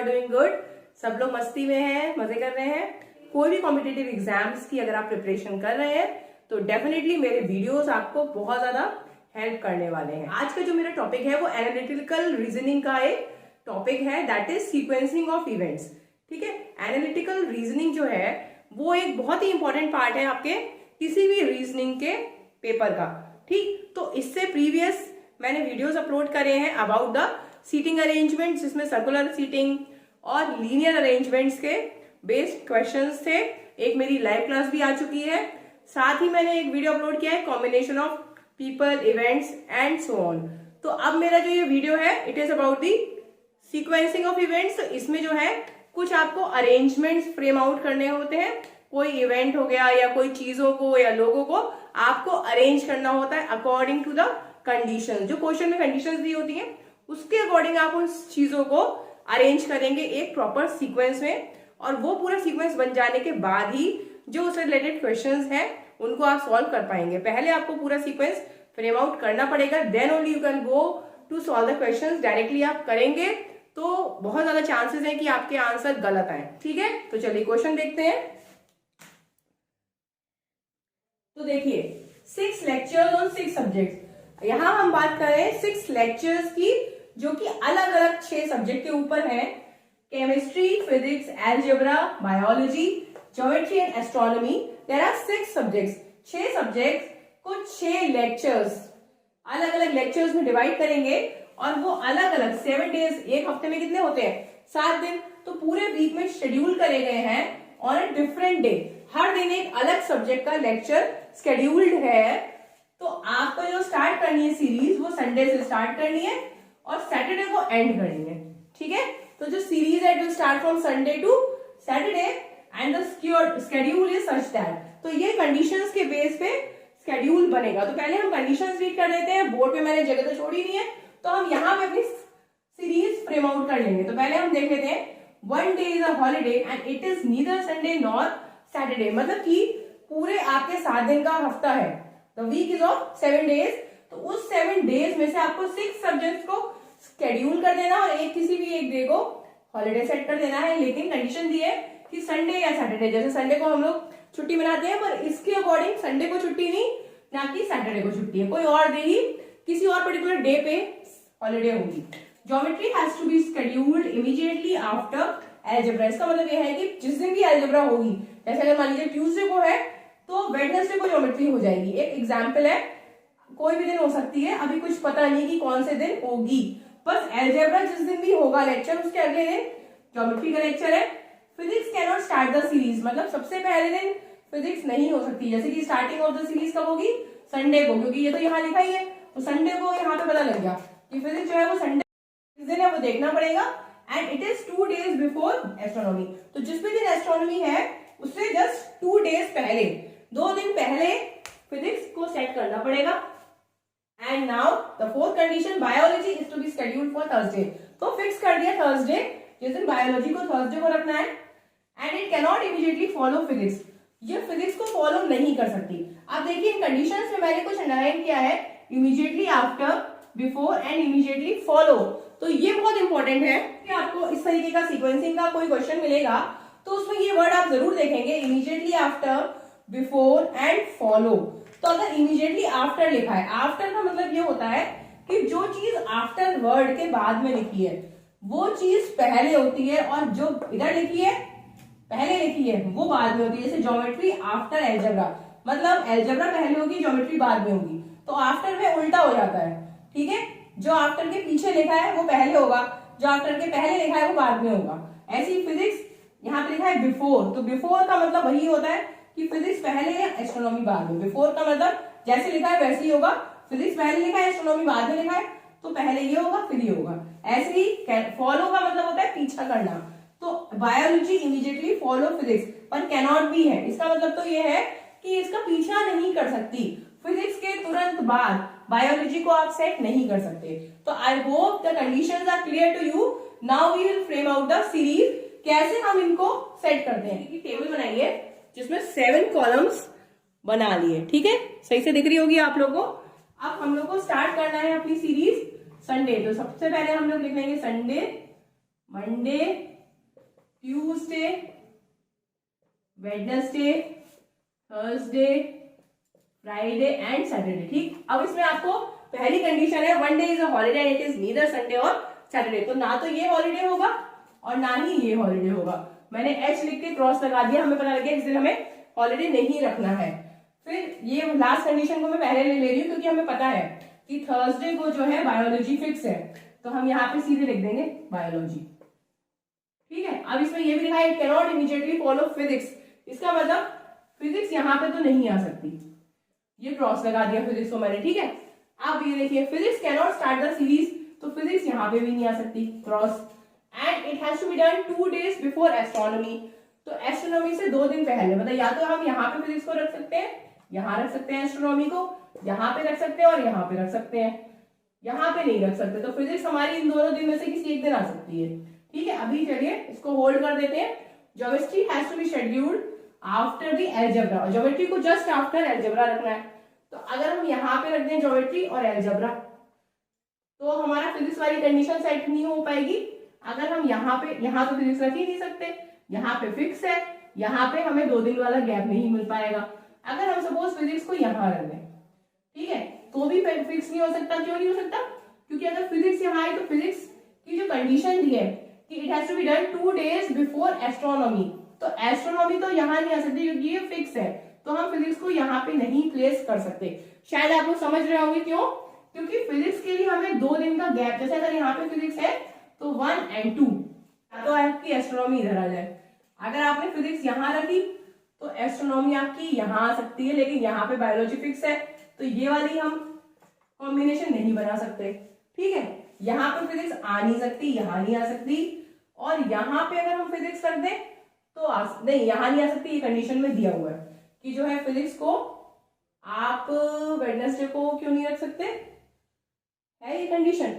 Doing good. सब लोग मस्ती में हैं, मजे कर रहे हैं। कोई भी कॉम्पिटिटिव एग्जाम्स की अगर आप प्रिपरेशन कर रहे हैं तो डेफिनेटली मेरे वीडियोस आपको बहुत ज्यादा हेल्प करने वाले हैं। आज का जो मेरा टॉपिक है वो एनालिटिकल रीजनिंग का एक टॉपिक है, that is sequencing of events. ठीक है, एनालिटिकल रीजनिंग जो है वो एक बहुत ही इंपॉर्टेंट पार्ट है आपके किसी भी रीजनिंग के पेपर का। ठीक, तो इससे प्रीवियस मैंने वीडियोस अपलोड करे हैं अबाउट द सीटिंग अरेंजमेंट, जिसमें सर्कुलर सीटिंग और लीनियर अरेंजमेंट्स के बेस्ड क्वेश्चंस थे। एक मेरी लाइव क्लास भी आ चुकी है। साथ ही मैंने एक वीडियो अपलोड किया है combination of people, events and so on. तो अब मेरा जो ये वीडियो है it is about the sequencing of events. इसमें जो है कुछ आपको अरेंजमेंट्स फ्रेम आउट करने होते हैं। कोई इवेंट हो गया या कोई चीजों को या लोगों को आपको अरेंज करना होता है अकॉर्डिंग टू द कंडीशन। जो क्वेश्चन में कंडीशंस दी होती हैं उसके अकॉर्डिंग आप उन चीजों को अरेंज करेंगे एक प्रॉपर सीक्वेंस में, और वो पूरा सीक्वेंस बन जाने के बाद ही जो उससे रिलेटेड क्वेश्चंस हैं उनको आप सॉल्व कर पाएंगे। पहले आपको पूरा सीक्वेंस फ्रेम आउट करना पड़ेगा, then only you can go to solve the questions. Directly आप करेंगे तो बहुत ज्यादा चांसेस हैं कि आपके आंसर गलत आए। ठीक है, तो चलिए क्वेश्चन देखते हैं। तो देखिए 6 लेक्चर्स ऑन 6 सब्जेक्ट्स। यहां हम बात कर रहे हैं 6 लेक्चर्स की जो कि अलग अलग 6 सब्जेक्ट के ऊपर है। Chemistry, physics, algebra, biology, geometry and astronomy. There are 6 subjects. 6 subjects को 6 लेक्चर्स अलग अलग लेक्चर्स में डिवाइड करेंगे और वो अलग अलग 7 डेज, एक हफ्ते में कितने होते हैं 7 दिन, तो पूरे वीक में शेड्यूल करे गए हैं ऑन अ डिफरेंट डे। हर दिन एक अलग सब्जेक्ट का लेक्चर शेड्यूल्ड है। तो आपको जो स्टार्ट करनी है सीरीज वो संडे से स्टार्ट करनी है और सैटरडे को एंड करनी है। ठीक है, तो जो सीरीज है it will start from Sunday to Saturday and the schedule is such that. तो ये कंडीशंस के बेस पे शेड्यूल बनेगा। तो पहले हम कंडीशंस रीड कर लेते हैं। बोर्ड पे मैंने जगह तो छोड़ी नहीं है, तो हम यहाँ पे अपनी सीरीज फ्रेम आउट कर लेंगे। तो पहले हम देख लेते हैं, 1 day is a holiday and it is neither Sunday nor Saturday. मतलब कि पूरे आपके 7 दिन का हफ्ता है, the week is of 7 days. तो उस 7 डेज में से आपको 6 सब्जेक्ट्स को शेड्यूल कर देना और एक किसी भी एक डे को हॉलीडे सेट कर देना है। लेकिन कंडीशन दी है कि संडे या सैटरडे, जैसे संडे को हम लोग छुट्टी मनाते हैं पर इसके अकॉर्डिंग संडे को छुट्टी नहीं, ना कि सैटरडे को छुट्टी है, कोई और डे ही किसी और पर्टिकुलर डे पे हॉलीडे होगी। Geometry has to be scheduled immediately after algebra. इसका मतलब यह है कि जिस दिन भी अलजेब्रा होगी, जैसे अगर मान लीजिए ट्यूसडे को है तो वेडनेसडे को ज्योमेट्री हो जाएगी। एक एग्जाम्पल है, कोई भी दिन हो सकती है, अभी कुछ पता नहीं कि कौन से दिन होगी, बस अलजेब्रा जिस दिन भी होगा लेक्चर उसके अगले दिन ज्योमेट्री का लेक्चर है। Physics can not start the series, मतलब सबसे पहले दिन फिजिक्स नहीं हो सकती। जैसे कि स्टार्टिंग ऑफ द सीरीज कब होगी, संडे को, क्योंकि ये तो यहाँ लिखा ही है, तो संडे को यहाँ पे पता लग गया कि फिजिक्स जो है वो संडे दिन है, वो देखना पड़ेगा। And it is 2 days before astronomy. तो जिस भी दिन एस्ट्रोनॉमी है उससे जस्ट 2 डेज पहले, 2 दिन पहले फिजिक्स को सेट करना पड़ेगा। And now the fourth condition, biology is to be scheduled for Thursday. तो फिक्स कर दिया थर्सडे, जिस दिन बायोलॉजी को थर्सडे को रखना है। And it can not immediately follow physics, ये फिजिक्स को फॉलो नहीं कर सकती। अब देखिए इन कंडीशंस में मैंने कुछ अंडरलाइन किया है, immediately after, before and immediately follow. तो ये बहुत इंपॉर्टेंट है कि आपको इस तरीके का सीक्वेंसिंग का कोई क्वेश्चन मिलेगा तो उसमें ये वर्ड आप जरूर देखेंगे, immediately after, before and follow. तो अगर इमीडिएटली आफ्टर लिखा है, आफ्टर का मतलब ये होता है कि जो चीज आफ्टर वर्ड के बाद में लिखी है वो चीज पहले होती है और जो इधर लिखी है पहले लिखी है वो बाद में होती है। जैसे ज्योमेट्री आफ्टर अलजेब्रा, मतलब अलजेब्रा पहले होगी, ज्योमेट्री बाद में होगी। तो आफ्टर में उल्टा हो जाता है। ठीक है, जो आफ्टर के पीछे लिखा है वो पहले होगा, जो आफ्टर के पहले लिखा है वो बाद में होगा। ऐसी फिजिक्स यहाँ पे लिखा है बिफोर, तो बिफोर का मतलब वही होता है कि फिजिक्स पहले है, एस्ट्रोनॉमी बाद में। बिफोर का मतलब जैसे लिखा है वैसे ही होगा, फिजिक्स पहले लिखा है, एस्ट्रोनॉमी बाद में लिखा है, तो पहले ये होगा फिर ये होगा। ऐसे ही फॉलो का मतलब होता है पीछा करना। तो बायोलॉजी इमीडिएटली फॉलो फिजिक्स, पर कैनॉट बी है, इसका मतलब तो ये है कि इसका पीछा नहीं कर सकती। फिजिक्स के तुरंत बाद बायोलॉजी को आप सेट नहीं कर सकते। तो I hope the conditions are clear to you. Now we will frame out the series, कैसे हम इनको सेट करते हैं। कि टेबल बनाइए जिसमें 7 कॉलम्स बना लिए। ठीक है, सही से दिख रही होगी आप लोगों को। अब हम लोग को स्टार्ट करना है अपनी सीरीज संडे। तो सबसे पहले हम लोग लिख लेंगे Sunday, Monday, Tuesday, Wednesday, Thursday, Friday and Saturday. ठीक, अब इसमें आपको पहली कंडीशन है one day is a holiday and it is neither Sunday और सैटरडे। तो ना तो ये हॉलीडे होगा और ना ही ये हॉलीडे होगा। मैंने एच लिख के क्रॉस लगा दिया, हमें पता लग गया इस दिन हमें हॉलीडे नहीं रखना है। फिर ये लास्ट कंडीशन को मैं पहले ले रही हूँ क्योंकि हमें पता है कि थर्सडे को जो है बायोलॉजी फिक्स है, तो हम यहाँ पे सीधे लिख देंगे बायोलॉजी। ठीक है, अब इसमें ये भी लिखा है it can not immediately follow physics. इसका मतलब फिजिक्स यहाँ पे तो नहीं आ सकती, ये क्रॉस लगा दिया फिजिक्स को मैंने। ठीक है, अब ये देखिए physics can not start the series, तो फिजिक्स यहाँ पे भी नहीं आ सकती, cross. And it has to be done 2 days before astronomy, तो एस्ट्रोनॉमी से 2 दिन पहले। मतलब या तो हम यहाँ पे फिजिक्स को रख सकते हैं, यहाँ रख सकते हैं एस्ट्रोनॉमी को, यहाँ पे रख सकते हैं और यहाँ पे रख सकते हैं, यहाँ पे नहीं रख सकते। तो फिजिक्स हमारी इन दोनों दिन में से किसी एक दिन आ सकती है। ठीक है, अभी चलिए इसको होल्ड कर देते हैं। Geometry has to be scheduled after the algebra, और ज्योमेट्री को जस्ट आफ्टर अलजेब्रा रखना है। तो अगर हम यहाँ पे रख दें ज्योमेट्री और अलजेब्रा, तो हमारा फिजिक्स वाली कंडीशन सेट नहीं हो पाएगी। अगर हम यहाँ तो फिजिक्स रख ही नहीं सकते, यहाँ पे फिक्स है, यहाँ पे हमें 2 दिन वाला गैप नहीं मिल पाएगा। अगर हम सपोज फिजिक्स को यहाँ रख दें, ठीक है, तो भी फिक्स नहीं हो सकता। क्यों नहीं हो सकता? क्योंकि अगर फिजिक्स यहाँ आए तो फिजिक्स की जो कंडीशन दी है कि it has to be done 2 days before astronomy, तो एस्ट्रोनॉमी तो यहाँ नहीं आ सकती क्योंकि ये फिक्स है, तो हम फिजिक्स को यहाँ पे नहीं प्लेस कर सकते। शायद आप लोग समझ रहे होंगे क्यों, क्योंकि फिजिक्स के लिए हमें 2 दिन का गैप, जैसे अगर यहाँ पे फिजिक्स है तो 1 और 2, तो आपकी एस्ट्रोनॉमी इधर आ जाए। अगर आपने फिजिक्स यहाँ रखी तो एस्ट्रोनॉमी आपकी यहाँ आ सकती है, लेकिन यहाँ पे बायोलॉजी फिक्स है, तो ये वाली हम कॉम्बिनेशन नहीं बना सकते। ठीक है, यहाँ पे फिजिक्स आ नहीं सकती, यहाँ नहीं आ सकती, और यहाँ पे अगर हम फिजिक्स रख दें तो नहीं, यहाँ नहीं आ सकती। ये कंडीशन में दिया हुआ है कि जो है फिजिक्स को आप वेडनेसडे को क्यों नहीं रख सकते, है ये कंडीशन।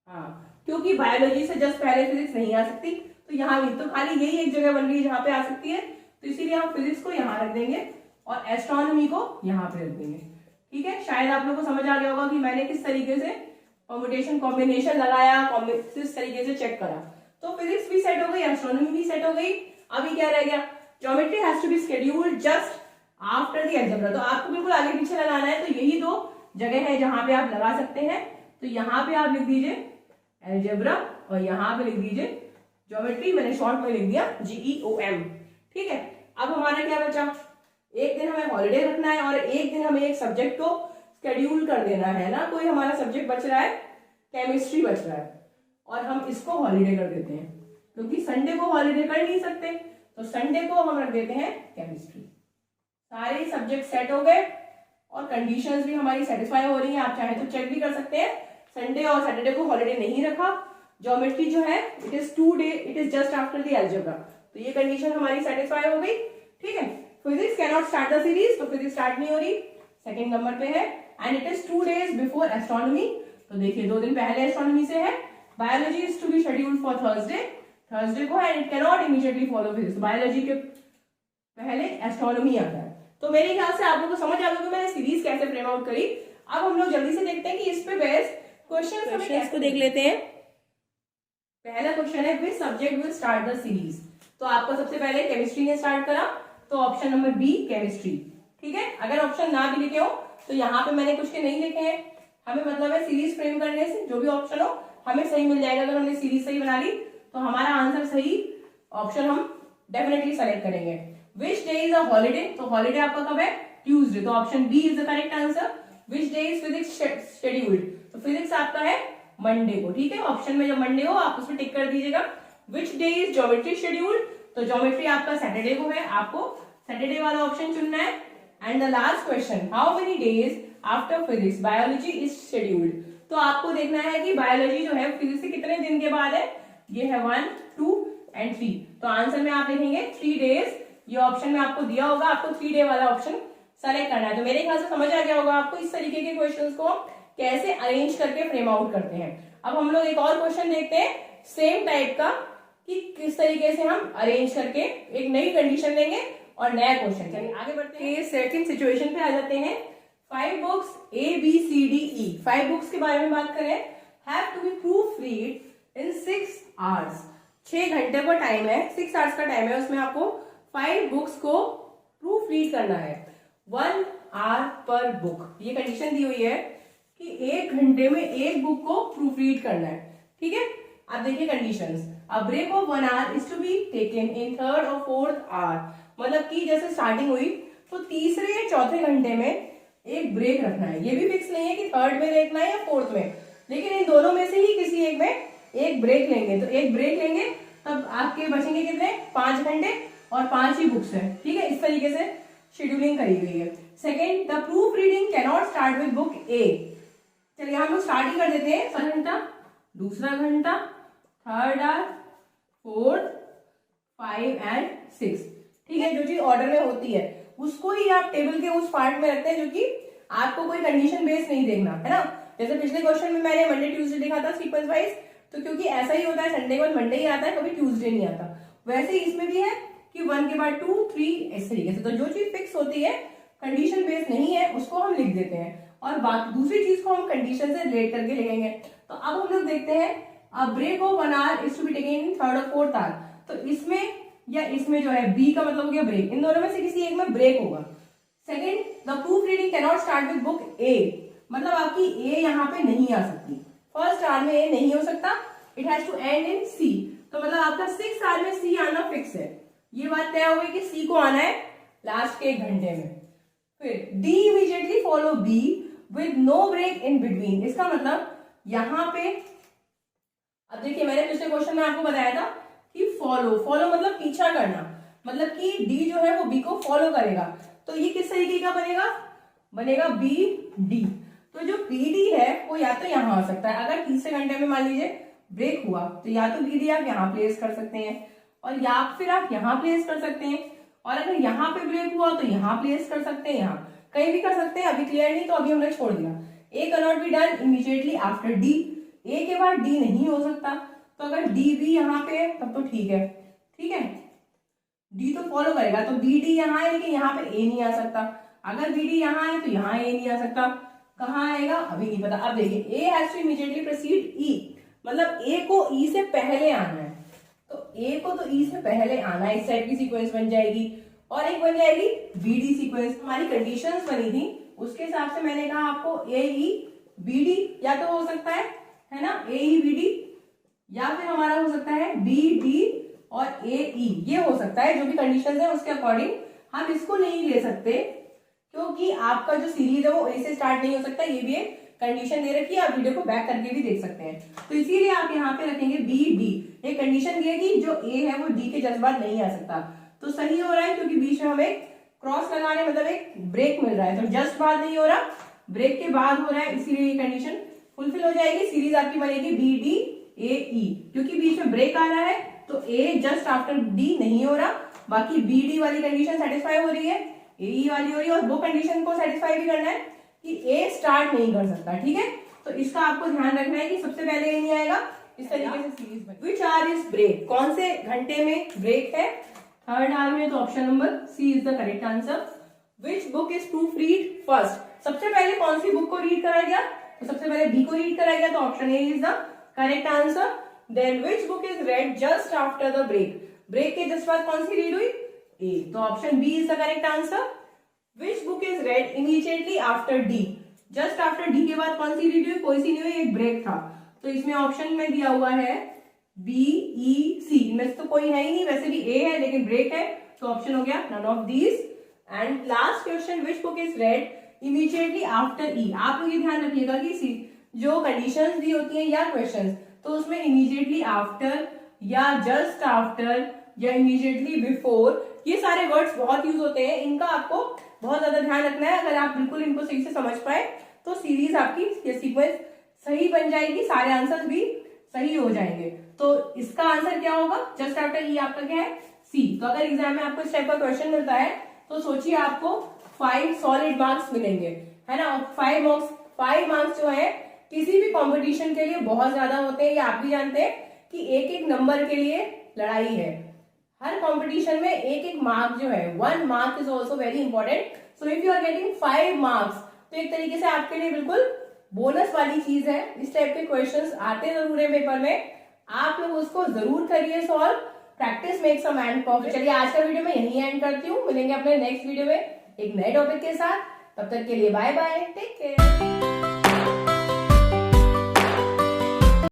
हाँ, क्योंकि बायोलॉजी से जस्ट पहले फिजिक्स नहीं आ सकती, तो यहाँ भी तो खाली यही एक जगह बन रही है जहाँ पे आ सकती है, तो इसीलिए हम फिजिक्स को यहाँ रख देंगे और एस्ट्रोनॉमी को यहाँ पे रख देंगे। ठीक है, शायद आप लोगों को समझ आ गया होगा कि मैंने किस तरीके से परम्यूटेशन कॉम्बिनेशन लगाया, किस तरीके से चेक करा। तो फिजिक्स भी सेट हो गई, एस्ट्रोनॉमी भी सेट हो गई। अभी क्या रह गया? Geometry has to be scheduled just after the algebra. तो आपको बिल्कुल आगे पीछे लगाना है, तो यही 2 जगह है जहां पे आप लगा सकते हैं। तो यहाँ पे आप लिख दीजिए अलजेब्रा और यहाँ पे लिख दीजिए ज्योमेट्री। मैंने शॉर्ट में लिख दिया GEOM। ठीक है, अब हमारा क्या बचा? एक दिन हमें हॉलीडे रखना है और एक दिन हमें एक सब्जेक्ट को शेड्यूल कर देना है ना। कोई हमारा सब्जेक्ट बच रहा है, केमिस्ट्री बच रहा है, और हम इसको हॉलीडे कर देते हैं क्योंकि संडे को हॉलीडे कर नहीं सकते, तो संडे को हम रख देते हैं केमिस्ट्री। सारे सब्जेक्ट सेट हो गए और कंडीशंस भी हमारी सेटिस्फाई हो रही हैं। आप चाहे तो चेक भी कर सकते हैं, संडे और सैटरडे को हॉलीडे नहीं रखा। ज्योमेट्री जो है it is 2 day, it is just after the algebra, तो ये कंडीशन हमारी सेटिस्फाई हो गई। ठीक है, physics can not start the series, तो फिजिक्स स्टार्ट नहीं हो रही, सेकंड नंबर पे है। And it is 2 days before astronomy, तो देखिए 2 दिन पहले एस्ट्रोनॉमी से है। Biology is to be scheduled for Thursday को है, and it can not immediately follow physics. Biology के पहले एस्ट्रोनॉमी आता है। तो मेरे ख्याल से आप लोगों को समझ आ गया कि मैंने सीरीज कैसे फ्रेम आउट करी। अब हम लोग जल्दी से देखते हैं कि इस पे बेस्ड क्वेश्चंस को देख लेते हैं। पहला क्वेश्चन है which subject will start the series. तो आपका सबसे पहले केमिस्ट्री ने स्टार्ट करा, तो ऑप्शन नंबर बी केमिस्ट्री। ठीक है, अगर ऑप्शन ना भी लिखे हो तो यहाँ पे मैंने कुछ के नहीं लिखे हैं, हमें मतलब है सीरीज फ्रेम करने से जो भी ऑप्शन हो हमें सही मिल जाएगा। अगर हमने सीरीज सही बना ली तो हमारा आंसर सही ऑप्शन हम डेफिनेटली सेलेक्ट करेंगे। Which day is a holiday, तो हॉलीडे आपका कब है? ट्यूसडे, तो option B is the correct answer. Which day is physics scheduled, तो फिजिक्स आपका है मंडे को। ठीक है, ऑप्शन में जब मंडे हो आप उसमें टिक कर दीजिएगा। विच डे इज ज्योमेट्री शेड्यूल्ड, तो ज्योमेट्री आपका सैटरडे को है, आपको सैटरडे वाला ऑप्शन चुनना है। And the last question, how many days after physics biology is scheduled, तो आपको देखना है कि बायोलॉजी जो है फिजिक्स से कितने दिन के बाद है। ये है 1, 2 एंड 3, तो आंसर में आप लिखेंगे 3 days। ये ऑप्शन में आपको दिया होगा, आपको 3 day वाला ऑप्शन सेलेक्ट करना है। तो मेरे ख्याल से समझ आ गया होगा आपको इस तरीके के क्वेश्चंस को कैसे अरेंज करके फ्रेम आउट करते हैं। अब हम लोग एक और क्वेश्चन देखते हैं सेम टाइप का, कि किस तरीके से हम अरेंज करके एक नई कंडीशन लेंगे और नया क्वेश्चन। चलिए आगे बढ़ते हैं, सेकंड सिचुएशन पे आ जाते हैं। 5 books ABCDE, 5 बुक्स के बारे में बात करें, have to be proof read in 6 hours। 6 घंटे का टाइम है, 6 आवर्स का टाइम है, उसमें आपको 5 बुक्स को प्रूफ रीड करना है, 1 आवर पर बुक। ये कंडीशन दी हुई है कि 1 घंटे में एक बुक को प्रूफ रीड करना है, ठीक है। अब देखिए conditions, a break of 1 hour is to be taken in 3rd और 4th आवर, मतलब कि जैसे स्टार्टिंग हुई तो तीसरे या चौथे घंटे में एक ब्रेक रखना है। ये भी फिक्स नहीं है कि 3rd में देखना है या 4th में, लेकिन इन दोनों में से ही किसी एक में एक ब्रेक लेंगे। तो एक ब्रेक लेंगे तब आपके बचेंगे कितने, 5 घंटे और 5 ही बुक्स है, ठीक है। इस तरीके से शेड्यूलिंग करी गई है। Second, the proof reading cannot start with book A. चलिए हम लोग स्टार्टिंग कर देते हैं, पहला घंटा, दूसरा घंटा, 3rd आवर, 4th, 5 एंड 6, ठीक है। जो चीज ऑर्डर में होती है उसको ही आप टेबल के उस पार्ट में रखते हैं जो कि आपको कोई कंडीशन बेस नहीं देखना है ना। जैसे पिछले क्वेश्चन में मैंने मंडे ट्यूसडे लिखा था सीक्वेंस वाइज, तो क्योंकि ऐसा ही होता है, संडे के बाद मंडे ही आता है, कभी ट्यूसडे नहीं आता। वैसे ही इसमें भी है कि 1 के बाद 2, 3 इस तरीके से। तो जो चीज फिक्स होती है, कंडीशन बेस नहीं है, उसको हम लिख देते हैं और बाकी दूसरी चीज को हम कंडीशन से रिलेट करके लिखेंगे। तो अब हम लोग देखते हैं, a break of 1 hour is to be taken in 3rd और 4th आवर। तो इसमें या इसमें जो है बी का मतलब हो गया ब्रेक, इन दोनों में से किसी एक में ब्रेक होगा। Second, the proof reading can not start with book A, मतलब आपकी ए यहाँ पे नहीं आ सकती, 1st आवर में ए नहीं हो सकता, it has to end in C. तो मतलब आपका 6th आवर में सी आना फिक्स है, ये बात तय हो गई कि सी को आना है लास्ट के 1 घंटे में। फिर D immediately follow B with no break in between, इसका मतलब यहाँ पे, अब देखिए मैंने पिछले क्वेश्चन में आपको बताया था कि फॉलो मतलब पीछा करना, मतलब कि डी जो है वो बी को फॉलो करेगा। तो ये किस तरीके का बनेगा बी डी। तो जो बी डी है वो या तो यहाँ आ सकता है, अगर तीसरे घंटे में मान लीजिए ब्रेक हुआ तो या तो बी डी आप यहाँ प्लेस कर सकते हैं और या फिर आप यहाँ प्लेस कर सकते हैं, और अगर यहाँ पे ब्रेक हुआ तो यहाँ प्लेस कर सकते हैं, यहाँ कहीं भी कर सकते हैं। अभी क्लियर नहीं तो अभी हमने छोड़ दिया। A can not be done immediately after D, A के बाद डी नहीं हो सकता, तो अगर डी भी यहाँ पे है तब तो ठीक है, ठीक है, डी तो फॉलो करेगा। तो बी डी यहाँ है लेकिन यहाँ पे ए नहीं आ सकता, अगर बी डी यहाँ है तो यहाँ ए नहीं आ सकता, कहाँ आएगा अभी नहीं पता। अब देखिए A has to immediately proceed E, मतलब ए को ई से पहले आना है, तो ए को तो ई से पहले आना है, इस टाइप की सीक्वेंस बन जाएगी। और एक बन जाएगी बी डी सीक्वेंस, हमारी कंडीशंस बनी थी उसके हिसाब से मैंने कहा आपको ए ई बी डी या तो हो सकता है ना, ए ई बी डी, या फिर हमारा हो सकता है बी डी और ए ई, ये हो सकता है। जो भी कंडीशंस है उसके अकॉर्डिंग हम इसको नहीं ले सकते क्योंकि आपका जो सीरीज है वो ए से स्टार्ट नहीं हो सकता, ये भी एक कंडीशन दे रखी है, आप वीडियो को बैक करके भी देख सकते हैं। तो इसीलिए आप यहाँ पे रखेंगे बी डी, एक कंडीशन दी है कि जो ए है वो डी के जस्ट बाद नहीं आ सकता। तो सही हो रहा है क्योंकि बीच में हमें क्रॉस लगाने मतलब एक ब्रेक मिल रहा है, तो जस्ट बाद नहीं हो रहा, ब्रेक के बाद हो रहा है, इसीलिए ये कंडीशन फुलफिल हो जाएगी। सीरीज आपकी बनेगी बी डी ए ई, क्योंकि बीच में ब्रेक आ रहा है तो ए जस्ट आफ्टर डी नहीं हो रहा, बाकी बी डी वाली कंडीशन सेटिस्फाई हो रही है, ए ई वाली हो रही है, और वो कंडीशन को सेटिस्फाई भी करना है कि ए स्टार्ट नहीं कर सकता, ठीक है। तो इसका आपको ध्यान रखना है कि सबसे पहले ए नहीं आएगा, इस तरीके से सीरीज बनेगी। व्हिच आवर इज ब्रेक, कौन से घंटे में ब्रेक है, 3rd आवर में, तो option number C is the correct answer. Which book is proof read first, सबसे पहले कौन सी बुक को रीड कराया गया, तो सबसे पहले बी को रीड कराया गया, तो option A is the correct answer. Then which book is read just after the break, break के जस्ट बाद कौन सी रीड हुई, ए, तो option B is the correct answer. Which book is read immediately after D, just after D के बाद कौन सी रीड हुई, कोई सी नहीं हुई, एक ब्रेक था, तो इसमें ऑप्शन में दिया हुआ है बी ई सी, इनमें तो कोई है ही नहीं, वैसे भी ए है लेकिन ब्रेक है, तो ऑप्शन हो गया none of these. And last question, which book is read immediately after E, आप लोग ये ध्यान रखिएगा कि जो कंडीशंस दी होती हैं या क्वेश्चंस, तो उसमें इमीडिएटली आफ्टर या जस्ट आफ्टर या इमीडिएटली बिफोर, ये सारे वर्ड्स बहुत यूज होते हैं, इनका आपको बहुत ज्यादा ध्यान रखना है। अगर आप बिल्कुल इनको सही से समझ पाए तो सीरीज आपकी ये सीक्वेंस सही बन जाएगी, सारे आंसर भी सही हो जाएंगे। तो इसका आंसर क्या होगा, जस्ट आफ्टर ई आपका क्या है, सी। तो अगर एग्जाम में आपको इस टाइप का क्वेश्चन मिलता है तो सोचिए आपको 5 सॉलिड मार्क्स मिलेंगे, है ना। 5 मार्क्स जो है किसी भी कंपटीशन के लिए बहुत ज्यादा होते हैं, ये आप भी जानते हैं कि एक एक नंबर के लिए लड़ाई है, हर कंपटीशन में एक एक मार्क जो है, 1 mark is also very important. So if you are getting 5 marks, तो एक तरीके से आपके लिए बिल्कुल बोनस वाली चीज है। इस टाइप के क्वेश्चंस आते जरूर है पेपर में, आप लोग उसको जरूर करिए solve. Practice makes a man perfect. चलिए आज का वीडियो मैं यहीं एंड करती हूँ, मिलेंगे अपने नेक्स्ट वीडियो में एक नए टॉपिक के साथ। तब तक के लिए बाय बाय, टेक केयर।